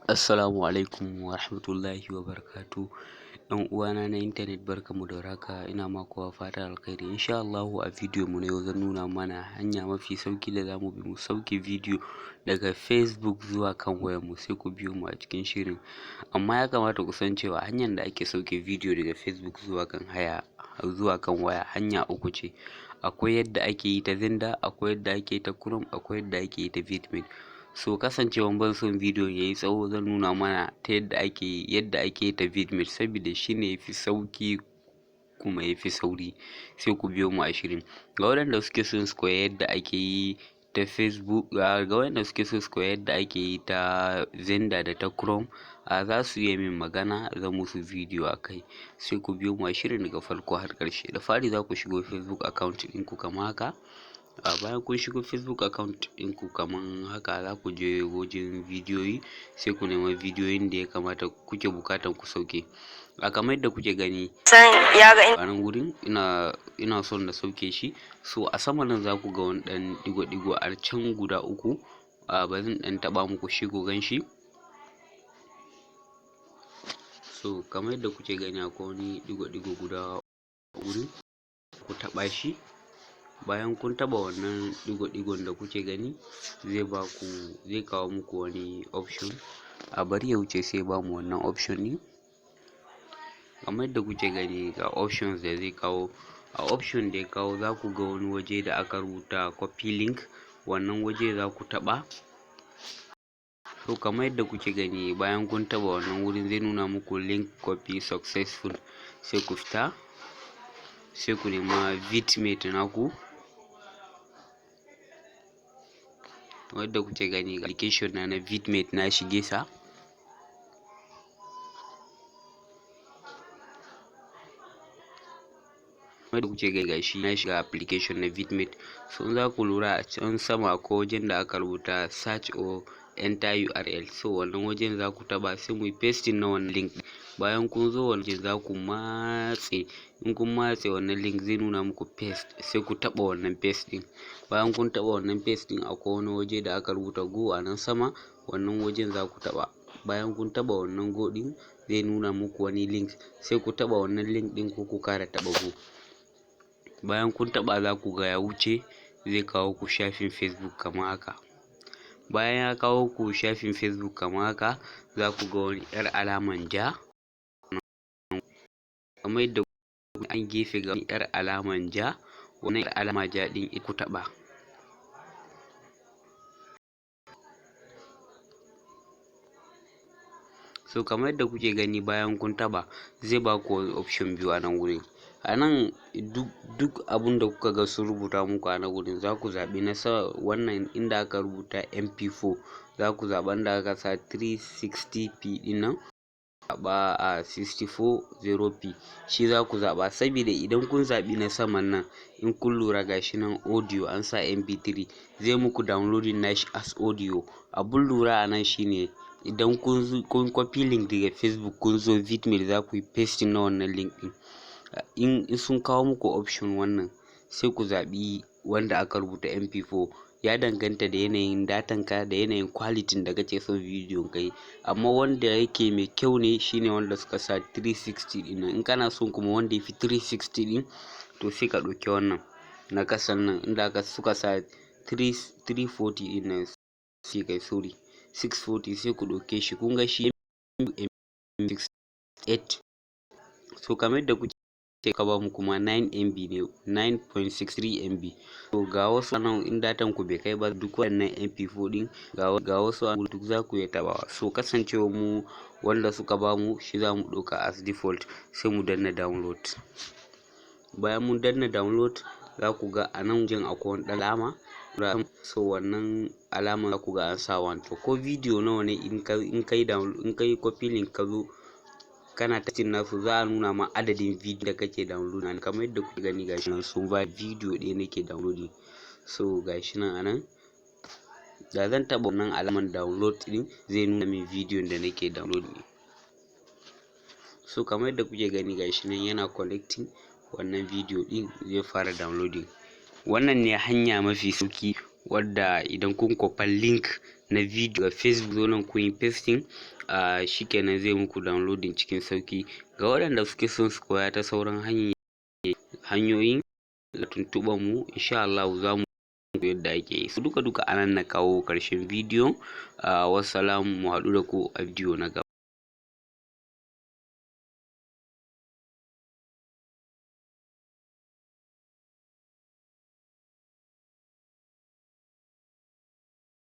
Assalamu alaikum wa rahmatullahi wa barakatuh. Ɗan uwana na intanet, barkamu da warhaka. Ina ma kowa fatan alkhairi. Insha Allahu a bidiyo mu na yau zan nuna mana hanya mafi sauki da zamu bi mu sauke bidiyo daga Facebook zuwa kan wayar mu. Sai ku biyo mu a cikin shirin. Amma ya kamata ku san cewa hanyar da ake sauke bidiyo daga Facebook zuwa kan waya hanya uku ce. Akwai yadda ake yi ta Yanda, akwai yadda ake yi ta Chrome, akwai yadda ake yi ta Vidmate. So kasancewan ban son bidiyon yayi tsawo, zan nuna mana ta yadda ake yi ta Vidmate saboda shine yafi sauki kuma yafi sauri. Sai ku biyo mu a shirin. Ga waɗanda suke son su koya yadda ake yi ta Facebook, ga waɗanda suke son su koya yadda ake yi ta Yanda da ta Chrome, za su iya min magana, zan musu bidiyo akai. Sai ku biyo mu a shirin daga farko har ƙarshe. Da fari za ku shigo Facebook account ɗinku kamar haka. Bayan kun shigo Facebook account ɗinku kaman haka, za ku je wajen bidiyoyi, sai ku nema bidiyoyin da ya kamata kuke buƙatan ku sauke. Kamar yadda kuke gani a nan wurin ina son na sauke shi. So a sama nan za ku ga wani ɗan ɗigo-ɗigo a can guda uku. Bari in ɗan taɓa muku shi ku gan shi. So kamar yadda kuke gani akwai wani ɗigo-ɗigo guda wurin, ku taɓa shi. Bayan kun taɓa wannan ɗigo-ɗigon da kuke gani, zai kawo muku wani option. Bari ya wuce sai ba mu wannan option ɗin. Kamar yadda kuke gani ga options da zai kawo. A option da ya kawo za ku ga wani waje da aka rubuta copy link. Wannan waje za ku taɓa. So kamar yadda kuke gani, bayan kun taɓa wannan wurin zai nuna muku link copy successful. Sai ku fita, sai ku nema Vidmate naku. Wadda kuke gani application na Vidmate na shige sa. Wadda kuke gani gashi na shiga application na Vidmate. So in za ku lura a can sama ko wajen da aka rubuta search or enter URL. So wannan wajen za ku taɓa, sai mu yi pasting na wannan link. Bayan kun zo wannan wajen za ku matse. In kun matse wannan link zai nuna muku paste, sai ku taɓa wannan paste ɗin. Bayan kun taɓa wannan paste ɗin, akwai wani waje da aka rubuta go a nan sama. Wannan wajen za ku taɓa. Bayan kun taɓa wannan go ɗin, zai nuna muku wani link. Sai ku taɓa wannan link ɗin ko ku ƙara taɓa go. Bayan kun taɓa za ku ga ya wuce, zai kawo ku shafin Facebook kamar haka. Bayan ya kawo ku shafin Facebook kamar haka, za ku ga wani 'yar alaman ja. Kamar yadda an gefe ga wani 'yar alaman ja. Wannan 'yar alama ja ɗin ku taɓa. So kamar yadda kuke gani, bayan kun taɓa zai ba ku option biyu a nan wurin. A nan duk abun da kuka ga sun rubuta muku a nan wurin, za ku zaɓi na wannan inda aka rubuta MP4. Za ku zaɓa inda aka sa 360p ɗin nan, zaɓa a 6400p. Shi za ku zaɓa, saboda idan kun zaɓi na saman nan, in kun lura gashi nan audio an sa MP3, zai muku downloading nashi as audio. Abun lura a nan shine, idan kun copy link daga Facebook kun zo Vidmate, za ku yi pasting na wannan link ɗin. In sun kawo muku option wannan, sai ku zaɓi wanda aka rubuta MP4. Ya danganta da yanayin datan ka, da yanayin quality da kake son bidiyon ka yi. Amma wanda yake mai kyau ne shine wanda suka sa 360 ɗin nan. In kana son kuma wanda yafi 360 ɗin, to sai ka ɗauki wannan na ƙasan nan inda suka sa 340 ɗin nan. Sai kai sorry 640, sai ku ɗauke shi. Kun ga shi MP68. So kamar yadda kuke ka ba mu kuma 9 MB ne, 9.63 MB. So ga wasu nan in datan ku bai kai ba, duk wannan MP4 ɗin ga wasu duk za ku iya taɓawa. So kasancewa mu wanda suka ba mu shi za mu ɗauka as default, sai mu danna download. Bayan mun danna download, za ku ga a nan wajen akwai wani alama. So wannan alama za ku ga an sa 1. To ko bidiyo nawa ne in kai copy link ka zo kana testing nasu, za a nuna ma adadin bidiyo da kake download. Kamar yadda kuke gani gashi nan sun ba bidiyo ɗaya nake downloading. So gashi nan anan, da zan taɓa wannan alaman download ɗin, zai nuna min bidiyon da nake downloading. So kamar yadda kuke gani gashi nan yana connecting, wannan bidiyo ɗin zai fara downloading. Wannan ne hanya mafi sauki wadda idan kun kwafa link na video ga Facebook zo nan kun yi pasting shikenan zai muku downloading cikin sauki. Ga waɗanda suke son su koya ta sauran hanyoyin da tuntuɓar mu insha Allah za mu yadda ake yi. Duka anan na kawo ƙarshen bidiyon. Wassalamu, mu haɗu da ku a bidiyo na gaba.